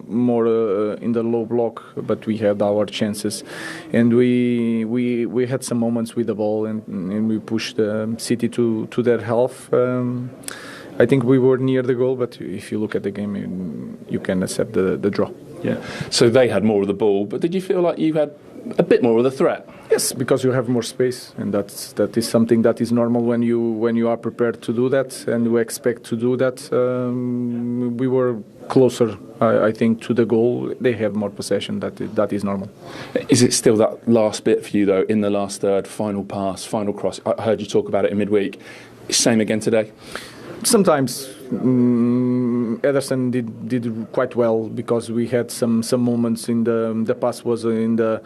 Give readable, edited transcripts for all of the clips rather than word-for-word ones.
more in the low block, but we had our chances, and we had some moments with the ball, and we pushed City to their half. I think we were near the goal, but if you look at the game, you can accept the draw. Yeah. So they had more of the ball, but did you feel like you had a bit more of the threat? Yes, because you have more space, and that is something that is normal when you are prepared to do that, and you expect to do that. We were closer, I think, to the goal. They have more possession. That is normal. Is it still that last bit for you though? In the last third, final pass, final cross. I heard you talk about it in midweek. Same again today. Sometimes Ederson did quite well, because we had some moments in the pass was in the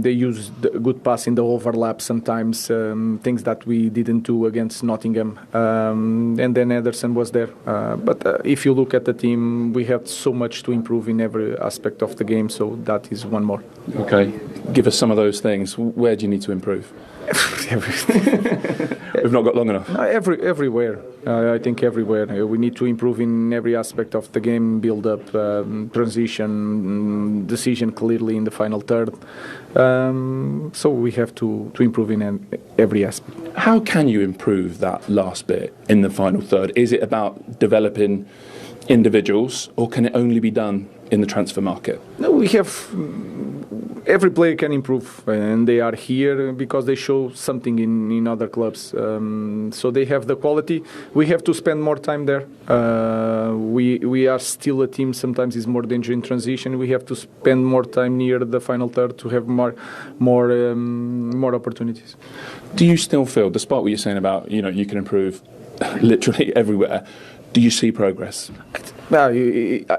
they used a good pass in the overlap sometimes, things that we didn't do against Nottingham, and then Ederson was there, but if you look at the team, we have so much to improve in every aspect of the game, so that is one more. Okay, give us some of those things. Where do you need to improve? We've not got long enough. Everywhere. I think everywhere. We need to improve in every aspect of the game, build up, transition, decision clearly in the final third. So we have to improve in every aspect. How can you improve that last bit in the final third? Is it about developing individuals, or can it only be done in the transfer market? No, we have... Every player can improve, and they are here because they show something in other clubs. So they have the quality. We have to spend more time there. We are still a team. Sometimes it's more danger in transition. We have to spend more time near the final third to have more opportunities. Do you still feel, despite what you're saying about you can improve literally everywhere, do you see progress? Well,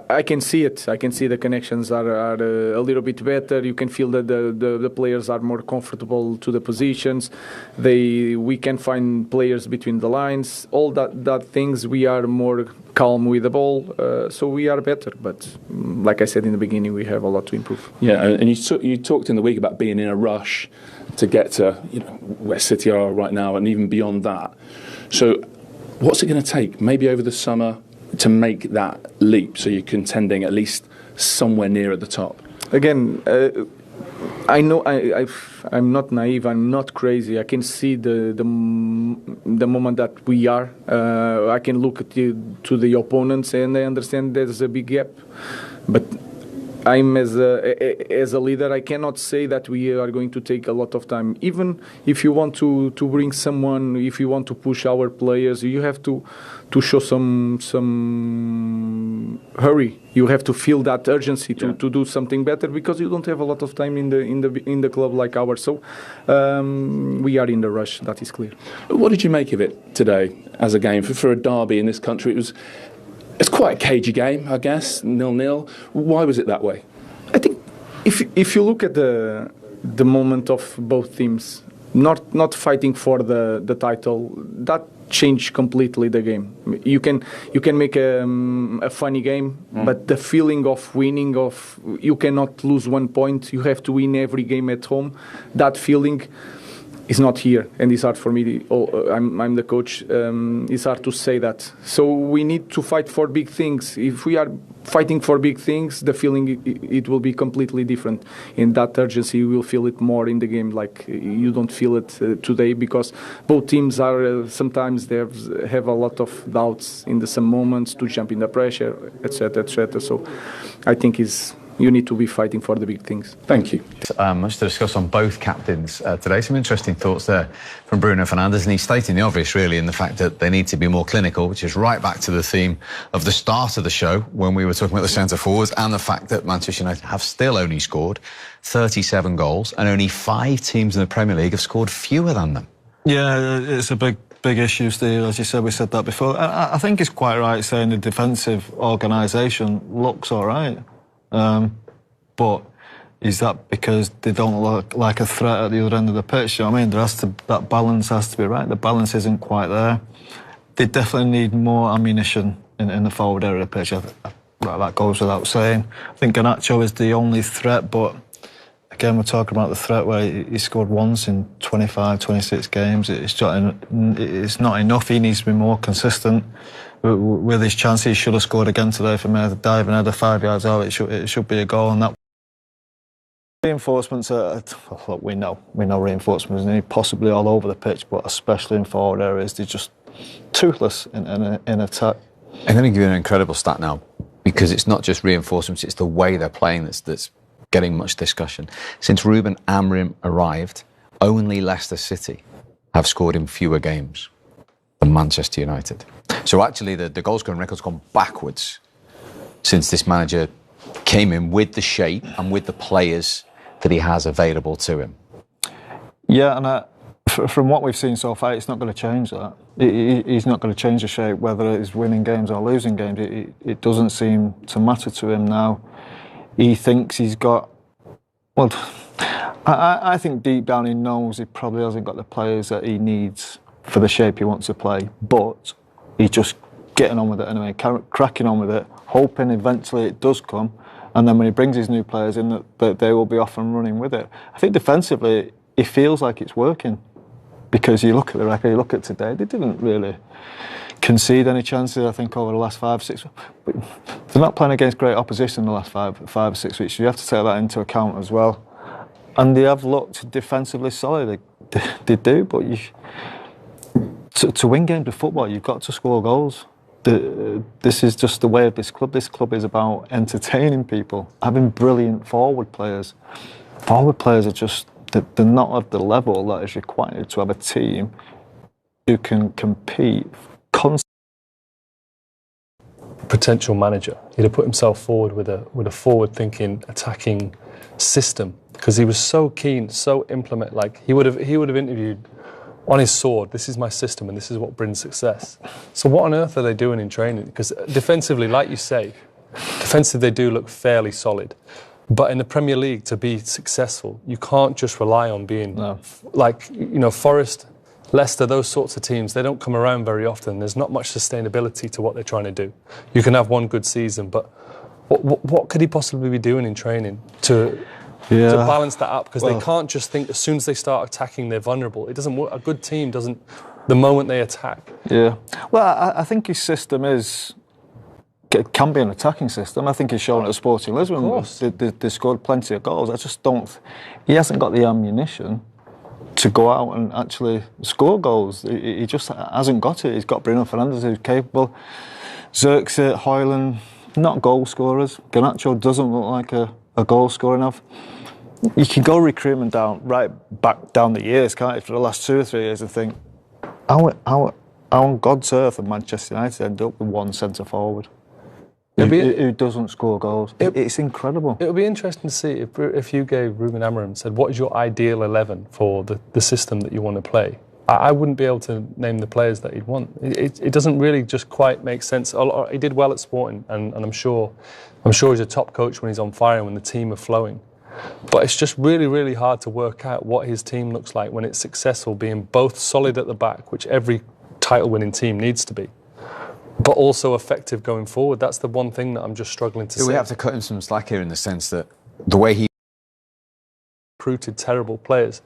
I can see it. I can see the connections are a little bit better. You can feel that the players are more comfortable to the positions. We can find players between the lines. All that things, we are more calm with the ball. So we are better. But like I said in the beginning, we have a lot to improve. Yeah, and you talked in the week about being in a rush to get to where City are right now, and even beyond that. So what's it going to take, maybe over the summer, to make that leap so you're contending at least somewhere near at the top? Again, I know I'm not naive, I'm not crazy. I can see the moment that we are. I can look at to the opponents, and I understand there's a big gap. But I'm as a leader, I cannot say that we are going to take a lot of time. Even if you want to bring someone, if you want to push our players, you have to show some hurry. You have to feel that urgency to do something better, because you don't have a lot of time in the club like ours. So we are in the rush. That is clear. What did you make of it today as a game for a derby in this country? It's quite a cagey game, I guess, 0-0. Why was it that way? I think if you look at the moment of both teams, not fighting for the title, that changed completely the game. You can make a funny game, but the feeling of winning, you cannot lose 1 point. You have to win every game at home. That feeling is not here, and it's hard for me. I'm the coach. It's hard to say that. So we need to fight for big things. If we are fighting for big things, the feeling it will be completely different. In that urgency, you will feel it more in the game. Like you don't feel it today, because both teams are sometimes they have a lot of doubts in some moments to jump in the pressure, etc., etc. So I think you need to be fighting for the big things. Thank you. Much to discuss on both captains today. Some interesting thoughts there from Bruno Fernandes, and he's stating the obvious, really, in the fact that they need to be more clinical, which is right back to the theme of the start of the show when we were talking about the centre forwards, and the fact that Manchester United have still only scored 37 goals, and only 5 teams in the Premier League have scored fewer than them. Yeah, it's a big issue, Steve. As you said, we said that before. I think it's quite right saying the defensive organisation looks all right. But is that because they don't look like a threat at the other end of the pitch? You know what I mean? That balance has to be right. The balance isn't quite there. They definitely need more ammunition in the forward area of the pitch. That goes without saying. I think Garnacho is the only threat, but again, we're talking about the threat where he scored once in 25, 26 games. It's not enough. He needs to be more consistent. with his chance, he should have scored again today from a diving header 5 yards out. It should be a goal, and that reinforcements are, look, we know reinforcements are possibly all over the pitch, but especially in forward areas, they're just toothless in attack. I'm going to give you an incredible stat now, because it's not just reinforcements, it's the way they're playing that's getting much discussion. Since Ruben Amorim arrived, only Leicester City have scored in fewer games than Manchester United. So actually the goal scoring record's gone backwards since this manager came in, with the shape and with the players that he has available to him. Yeah, and from what we've seen so far, it's not going to change that. He's not going to change the shape, whether it's winning games or losing games. It doesn't seem to matter to him now. He thinks he's got... Well, I think deep down he knows he probably hasn't got the players that he needs for the shape he wants to play, but he's just getting on with it anyway, cracking on with it, hoping eventually it does come, and then when he brings his new players in, that they will be off and running with it. I think defensively, it feels like it's working, because you look at the record, you look at today, they didn't really concede any chances, I think, over the last 5 or 6 weeks. But they're not playing against great opposition in the last 5 or 6 weeks. You have to take that into account as well. And they have looked defensively solid. They do, but to win games of football, you've got to score goals. This is just the way of this club. This club is about entertaining people, having brilliant forward players. Forward players are just, they're not at the level that is required to have a team who can compete constantly. Potential manager, he'd have put himself forward with a forward-thinking, attacking system, because he was so keen, so implement. Like he would have interviewed on his sword, this is my system and this is what brings success. So what on earth are they doing in training? Because defensively, like you say, defensively they do look fairly solid. But in the Premier League, to be successful, you can't just rely on being like, you know, Forest, Leicester, those sorts of teams, they don't come around very often. There's not much sustainability to what they're trying to do. You can have one good season, but what could he possibly be doing in training to balance that up? Because they can't just think as soon as they start attacking, they're vulnerable. It doesn't work. A good team doesn't, the moment they attack. Yeah. Well, I think his system can be an attacking system. I think he's shown at Sporting Lisbon. Of course. They scored plenty of goals. I just don't... He hasn't got the ammunition to go out and actually score goals. He just hasn't got it. He's got Bruno Fernandes, who's capable. Xerxes, Højlund, not goal scorers. Garnacho doesn't look like a goal scorer enough. You can go recruitment right back down the years, can't you, for the last 2 or 3 years, and think, how on God's earth have Manchester United ended up with one centre forward who doesn't score goals? It's incredible. It would be interesting to see if you gave Ruben Amorim and said, what is your ideal 11 for the system that you want to play? I wouldn't be able to name the players that he'd want. It doesn't really just quite make sense. He did well at Sporting, and I'm sure he's a top coach when he's on fire and when the team are flowing. But it's just really, really hard to work out what his team looks like when it's successful, being both solid at the back, which every title-winning team needs to be, but also effective going forward. That's the one thing that I'm just struggling to see. We have to cut him some slack here in the sense that the way he recruited terrible players,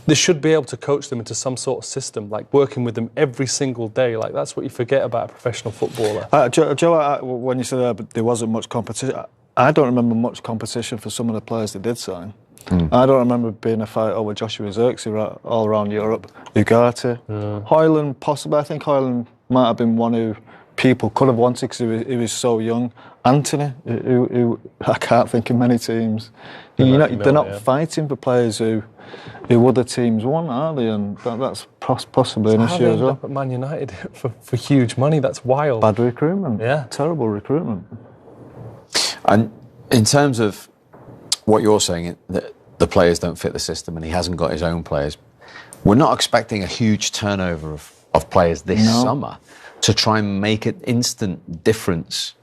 they should be able to coach them into some sort of system, like working with them every single day. Like, that's what you forget about a professional footballer. Joe, when you said there wasn't much competition, I don't remember much competition for some of the players they did sign. I don't remember being a fight over Joshua Xerxes all around Europe. Ugarte, Højlund, possibly. I think Højlund might have been one who people could have wanted because he was so young. Anthony, who I can't think of many teams. They're not fighting for players who other teams want, are they? And that's possibly an issue as well. Up at Man United for huge money. That's wild. Bad recruitment. Yeah, terrible recruitment. And in terms of what you're saying, that the players don't fit the system and he hasn't got his own players, we're not expecting a huge turnover of players this summer to try and make an instant difference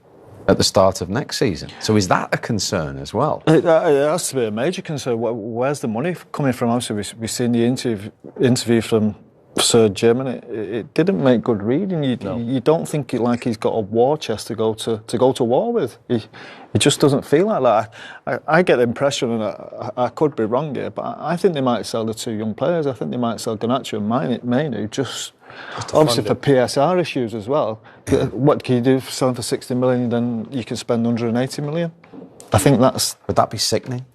at the start of next season. So is that a concern as well? It has to be a major concern. Where's the money coming from? Obviously, we've seen the interview from Sir Jim, and it didn't make good reading. You don't think like he's got a war chest to go to war with. He just doesn't feel like that. I get the impression, and I could be wrong here, but I think they might sell the 2 young players. I think they might sell Garnacho and Mainu just obviously for PSR issues as well. What can you do for selling for 60 million? Then you can spend 180 million. I think that's. Would that be sickening?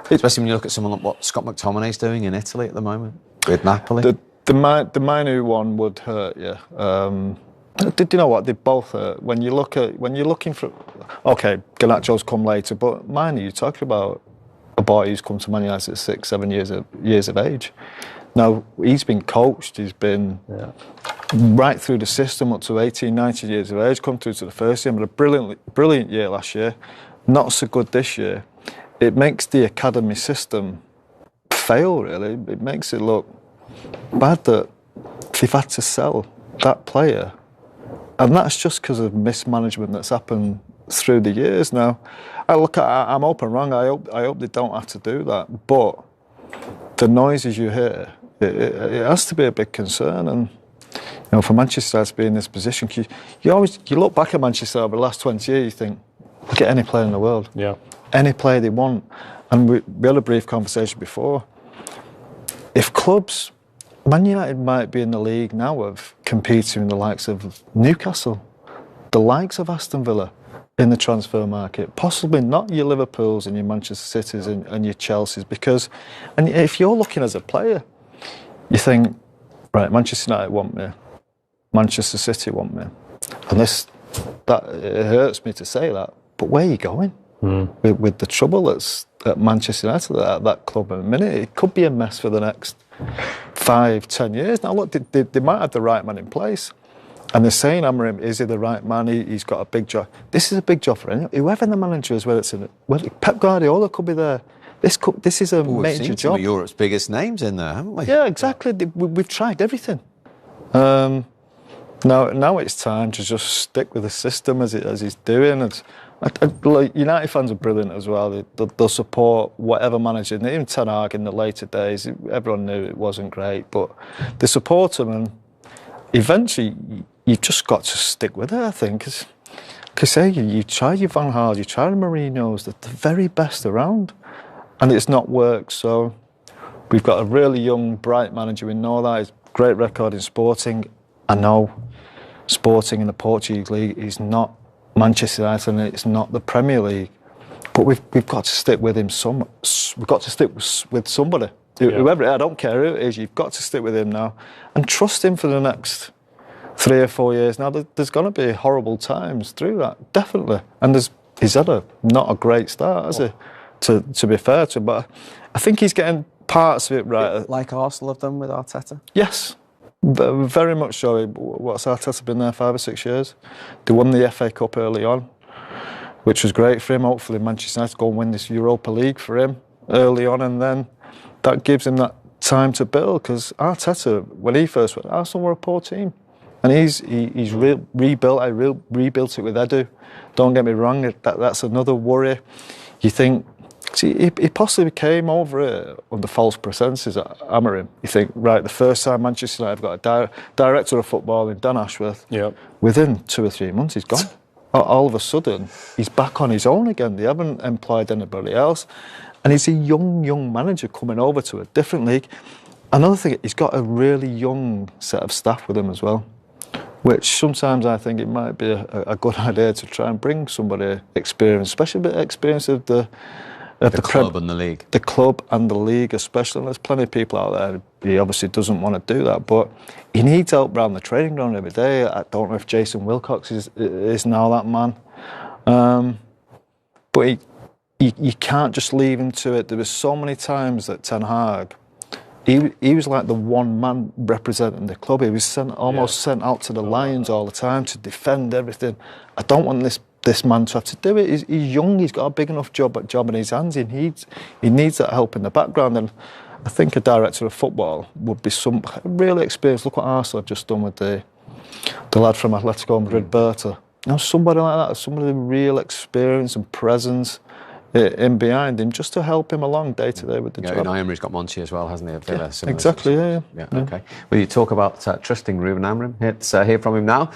Especially when you look at someone like what Scott McTominay's doing in Italy at the moment with Napoli. The Manu one would hurt, yeah. Did you know what? They both hurt. When you're looking for, okay, Garnacho's come later, but Manu, you're talking about a boy who's come to Man United at 6, 7 years of age. Now he's been coached. He's been right through the system up to 18, 19 years of age. Come through to the first team, had a brilliant year last year. Not so good this year. It makes the academy system fail, really. It makes it look bad that they've had to sell that player. And that's just because of mismanagement that's happened through the years now. I'm open wrong. I hope they don't have to do that. But the noises you hear, it has to be a big concern. And for Manchester to be in this position, you look back at Manchester over the last 20 years, you think, get any player in the world. Yeah. Any player they want. And we had a brief conversation before. If clubs, Man United might be in the league now of competing with the likes of Newcastle, the likes of Aston Villa in the transfer market, possibly not your Liverpools and your Manchester Cities and your Chelseas, because, and if you're looking as a player, you think, right, Manchester United want me, Manchester City want me, and it hurts me to say that, but where are you going? With the trouble that's at Manchester United, at that club in a minute, it could be a mess for the next 5, 10 years. Now look, they might have the right man in place, and they're saying, Amorim, is he the right man? He's got a big job. This is a big job for anyone. Whoever the manager is, Pep Guardiola could be there. This is a major seen job. Some of Europe's biggest names in there, haven't we? Yeah, exactly. We've tried everything. Now it's time to just stick with the system as he's doing. United fans are brilliant as well. They'll support whatever manager. Even Ten Hag in the later days, everyone knew it wasn't great, but they support him, and eventually you've just got to stick with it, I think. Because you tried your Van Gaal, you tried your Mourinho's, the very best around, and it's not worked. So we've got a really young, bright manager. We know that. He's great record in Sporting. I know Sporting in the Portuguese league is not Manchester United, and it's not the Premier League, but we've got to stick with him. We've got to stick with somebody, whoever. I don't care who it is. You've got to stick with him now and trust him for the next 3 or 4 years. Now there's going to be horrible times through that, definitely, and he's had not a great start, has he? To be fair to him, but I think he's getting parts of it right. Like Arsenal have done with Arteta. Yes. Very much so. What's Arteta been there 5 or 6 years? They won the FA Cup early on, which was great for him. Hopefully Manchester United go and win this Europa League for him early on, and then that gives him that time to build, because Arteta, when he first went, Arsenal were a poor team, and he's rebuilt. I rebuilt it with Edu. Don't get me wrong, that's another worry. You think, see, he possibly came over it under false pretences at Amorim. You think, right, the first time Manchester United have got a director of football in Dan Ashworth, within 2 or 3 months he's gone. All of a sudden, he's back on his own again. They haven't employed anybody else. And he's a young manager coming over to a different league. Another thing, he's got a really young set of staff with him as well, which sometimes I think it might be a good idea to try and bring somebody experienced, especially a bit of experience of the club and the league. The club and the league especially. There's plenty of people out there, he obviously doesn't want to do that, but he needs help around the training ground every day. I don't know if Jason Wilcox is now that man. But you can't just leave him to it. There were so many times that Ten Hag, he was like the one man representing the club. He was almost sent out to the Lions all the time to defend everything. I don't want this man to have to do it. He's young. He's got a big enough job in his hands. He needs that help in the background. And I think a director of football would be some really experienced. Look what Arsenal have just done with the lad from Atletico Madrid, Berta. Somebody like that, somebody with real experience and presence in behind him, just to help him along day to day with the job. Unai Emery's got Monchi as well, hasn't he? At Villa, exactly. Yeah. Okay. Well, you talk about trusting Ruben Amorim. Let's hear from him now.